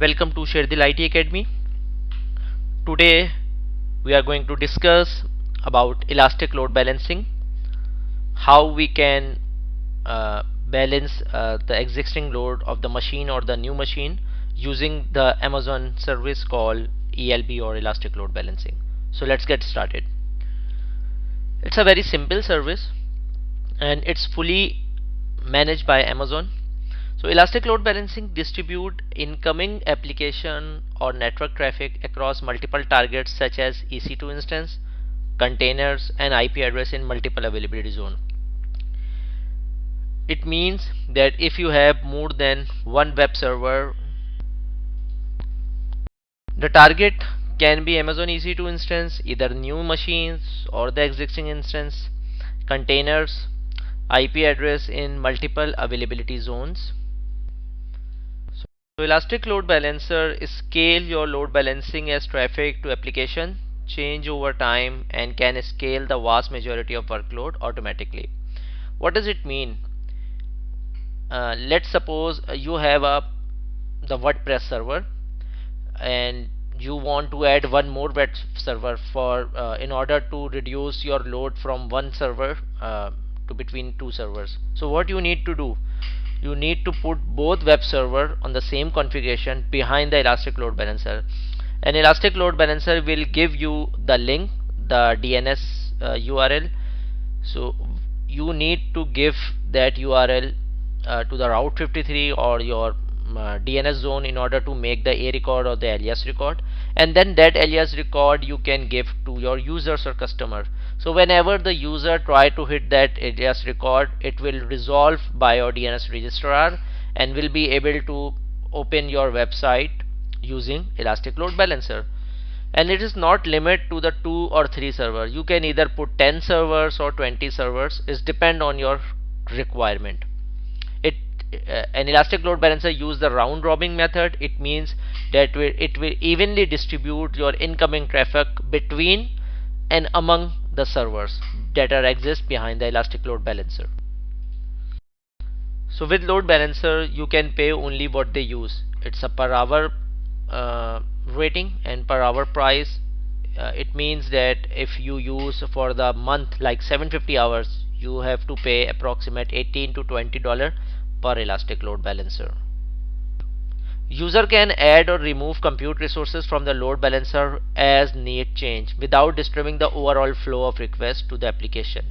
welcome to Sherdil IT Academy. Today we are going to discuss about elastic load balancing, how we can balance the existing load of the machine or the new machine using the Amazon service called ELB or elastic load balancing. So let's get started. It's a very simple service and it's fully managed by Amazon. So elastic load balancing distribute incoming application or network traffic across multiple targets such as EC2 instance, containers and IP address in multiple availability zone. It means that if you have more than one web server, the target can be Amazon EC2 instance, either new machines or the existing instance, containers, IP address in multiple availability zones. So elastic load balancer scale your load balancing as traffic to application change over time and can scale the vast majority of workload automatically. What does it mean? Let's suppose you have the WordPress server and you want to add one more web server for in order to reduce your load from one server to between two servers. So what you need to do, you need to put both web server on the same configuration behind the elastic load balancer. An elastic load balancer will give you the link, the DNS URL. So you need to give that URL to the Route 53 or your DNS zone in order to make the A record or the alias record, and then that alias record you can give to your users or customer. So whenever the user try to hit that alias record, it will resolve by your DNS registrar and will be able to open your website using elastic load balancer. And it is not limited to the 2 or 3 servers. You can either put 10 servers or 20 servers. It depends on your requirement. An elastic load balancer use the round robin method. It means that it will evenly distribute your incoming traffic between and among the servers that are exist behind the elastic load balancer. So with load balancer you can pay only what they use. It's a per hour rating and per hour price. It means that if you use for the month like 750 hours, you have to pay approximate $18 to $20 per elastic load balancer. User can add or remove compute resources from the load balancer as need change without disturbing the overall flow of requests to the application.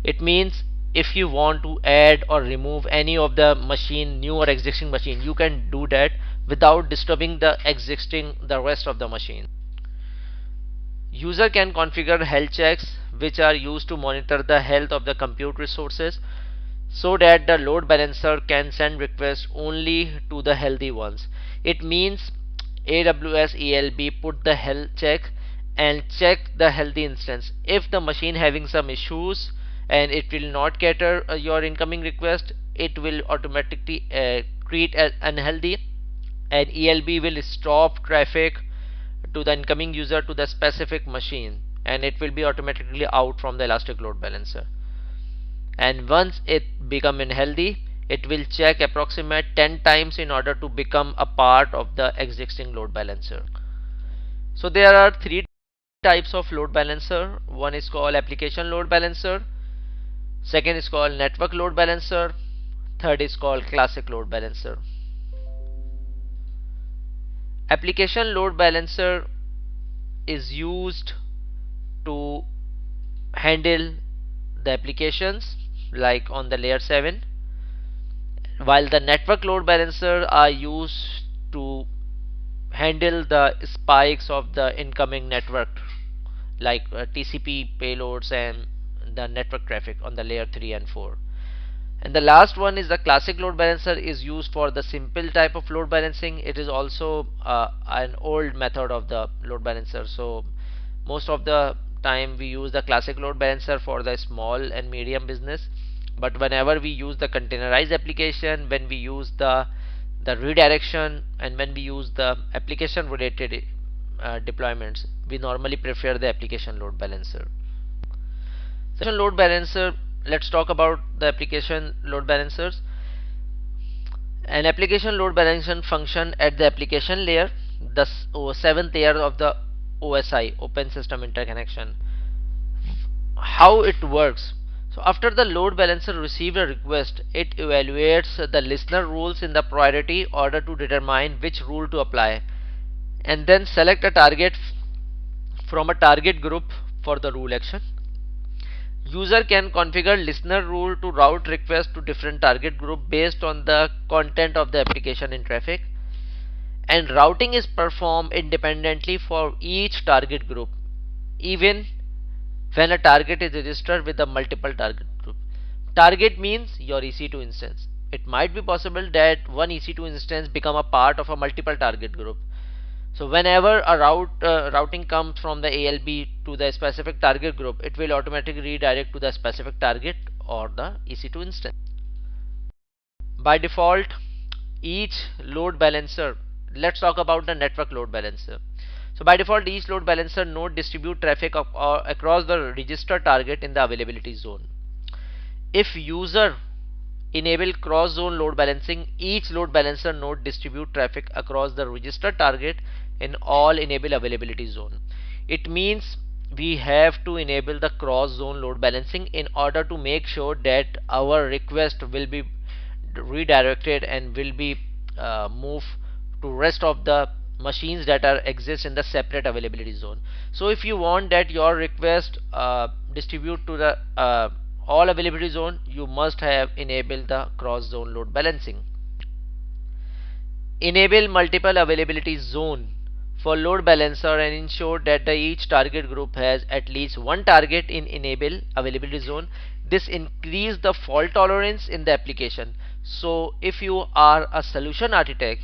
It means if you want to add or remove any of the machine, new or existing machine, you can do that without disturbing the rest of the machine. User can configure health checks which are used to monitor the health of the compute resources so that the load balancer can send requests only to the healthy ones. It means AWS ELB put the health check and check the healthy instance. If the machine having some issues and it will not cater your incoming request, it will automatically create as unhealthy, and ELB will stop traffic to the incoming user to the specific machine, and it will be automatically out from the elastic load balancer. And once it become unhealthy, it will check approximate 10 times in order to become a part of the existing load balancer. So there are 3 types of load balancer. One is called application load balancer, second is called network load balancer, third is called classic load balancer. Application load balancer is used to handle the applications like on the layer 7, while the network load balancer are used to handle the spikes of the incoming network like TCP payloads and the network traffic on the layer 3 and 4. And the last one is the classic load balancer, is used for the simple type of load balancing. It is also an old method of the load balancer. So most of the time we use the classic load balancer for the small and medium business, but whenever we use the containerized application, when we use the redirection, and when we use the application related deployments, we normally prefer the application load balancer. Load balancer, let's talk about the application load balancers. An application load balancing function at the application layer, the seventh layer of the OSI, Open System Interconnection. How it works? So after the load balancer receives a request, it evaluates the listener rules in the priority order to determine which rule to apply, and then select a target from a target group for the rule action. User can configure listener rule to route requests to different target group based on the content of the application in traffic, and routing is performed independently for each target group, even when a target is registered with a multiple target group. Target means your EC2 instance. It might be possible that one EC2 instance become a part of a multiple target group. So whenever a routing comes from the ALB to the specific target group, it will automatically redirect to the specific target or the EC2 instance. By default, each load balancer, let's talk about the network load balancer. So by default, each load balancer node distribute traffic across the register target in the availability zone. If user enable cross zone load balancing, each load balancer node distribute traffic across the register target in all enable availability zone. It means we have to enable the cross zone load balancing in order to make sure that our request will be redirected and will be moved to rest of the machines that are exist in the separate availability zone. So if you want that your request distribute to the all availability zone, you must have enabled the cross zone load balancing. Enable multiple availability zone for load balancer and ensure that each target group has at least one target in enable availability zone. This increases the fault tolerance in the application. So if you are a solution architect,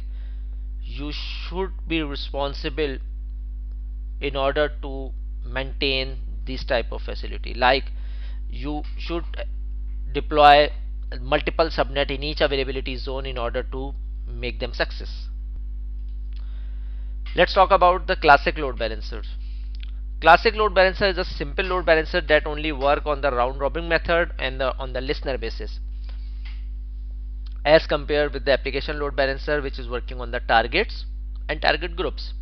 you should be responsible in order to maintain this type of facility. Like you should deploy multiple subnet in each availability zone in order to make them success. Let's talk about the classic load balancers. Classic load balancer is a simple load balancer that only work on the round robin method and on the listener basis, as compared with the application load balancer which is working on the targets and target groups.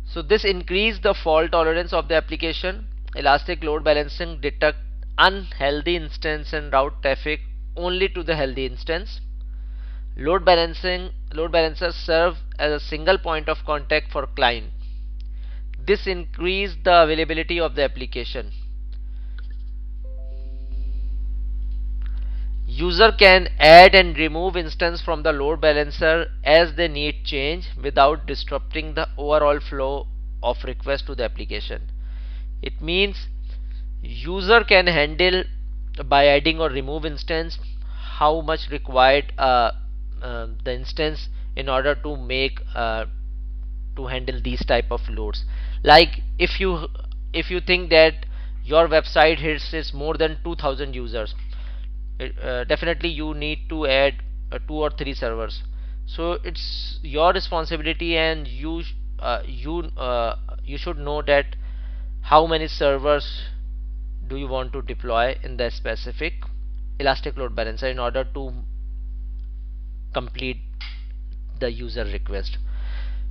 So this increase the fault tolerance of the application. Elastic load balancing detect unhealthy instance and route traffic only to the healthy instance. Load balancers serve as a single point of contact for client. This increases the availability of the application. User can add and remove instance from the load balancer as they need change without disrupting the overall flow of request to the application. It means user can handle by adding or remove instance how much required the instance in order to make to handle these type of loads. Like if you think that your website hits more than 2000 users, definitely you need to add 2 or 3 servers. So it's your responsibility, and you should know that how many servers do you want to deploy in the specific elastic load balancer in order to complete the user request.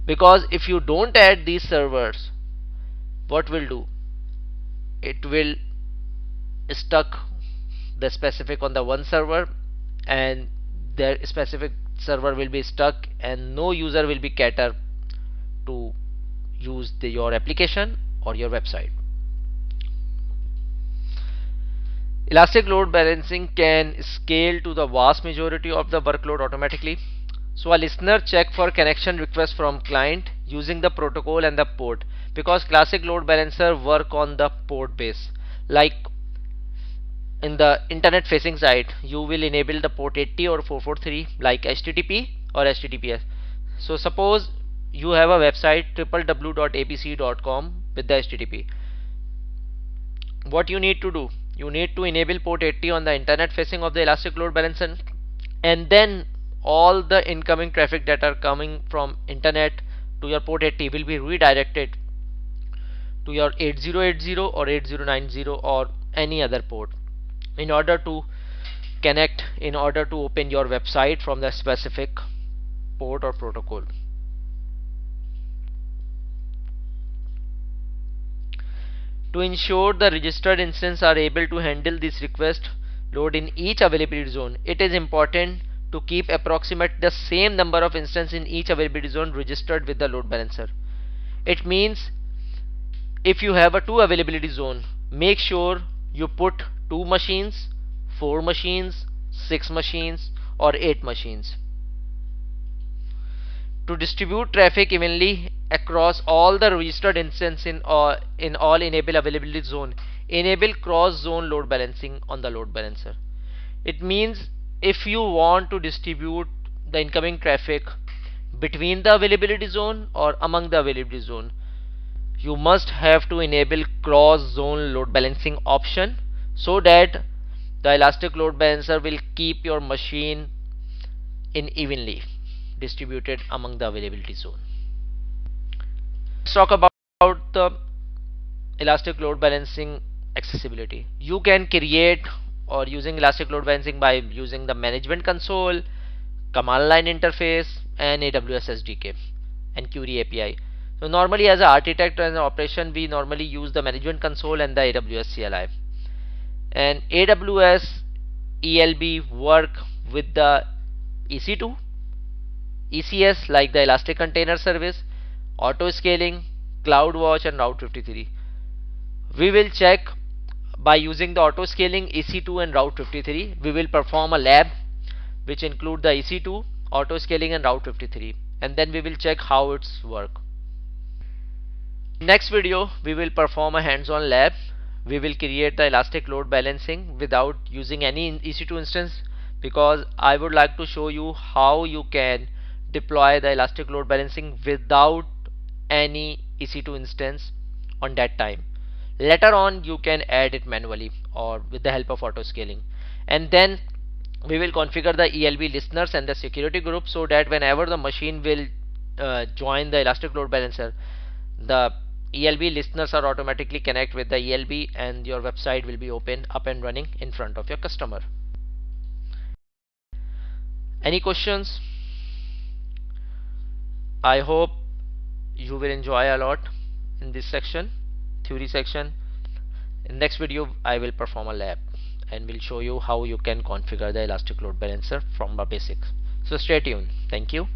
Because if you don't add these servers, what will do, it will stuck the specific on the one server, and their specific server will be stuck, and no user will be cater to use your application or your website. Elastic load balancing can scale to the vast majority of the workload automatically. So a listener check for connection request from client using the protocol and the port, because classic load balancer work on the port base. Like in the internet facing site, you will enable the port 80 or 443 like HTTP or HTTPS. So suppose you have a website www.apc.com with the HTTP. What you need to do, you need to enable port 80 on the internet facing of the elastic load balancer, and then all the incoming traffic that are coming from internet to your port 80 will be redirected to your 8080 or 8090 or any other port in order to connect in order to open your website from the specific port or protocol. To ensure the registered instances are able to handle this request load in each availability zone, it is important to keep approximate the same number of instances in each availability zone registered with the load balancer. It means if you have a 2 availability zone, make sure you put 2 machines, 4 machines, 6 machines or 8 machines. To distribute traffic evenly across all the registered instances in all enable availability zone, enable cross zone load balancing on the load balancer. It means if you want to distribute the incoming traffic between the availability zone or among the availability zone, you must have to enable cross zone load balancing option, so that the elastic load balancer will keep your machine in evenly distributed among the availability zone. Let's talk about the elastic load balancing accessibility. You can create or using elastic load balancing by using the management console, command line interface and AWS SDK and Query API. So normally as an architect and an operation, we normally use the management console and the AWS CLI. And AWS ELB work with the EC2, ECS like the Elastic Container Service, auto scaling, CloudWatch and Route 53. We will check by using the auto scaling, EC2 and Route 53. We will perform a lab which include the EC2, auto scaling and Route 53, and then we will check how it's work. Next video we will perform a hands-on lab. We will create the elastic load balancing without using any EC2 instance, because I would like to show you how you can deploy the elastic load balancing without any EC2 instance on that time. Later on you can add it manually or with the help of auto scaling, and then we will configure the ELB listeners and the security group, so that whenever the machine will join the elastic load balancer, the ELB listeners are automatically connect with the ELB and your website will be open up and running in front of your customer. Any questions? I hope you will enjoy a lot in this section, theory section. In next video I will perform a lab and will show you how you can configure the elastic load balancer from the basics. So stay tuned. Thank you.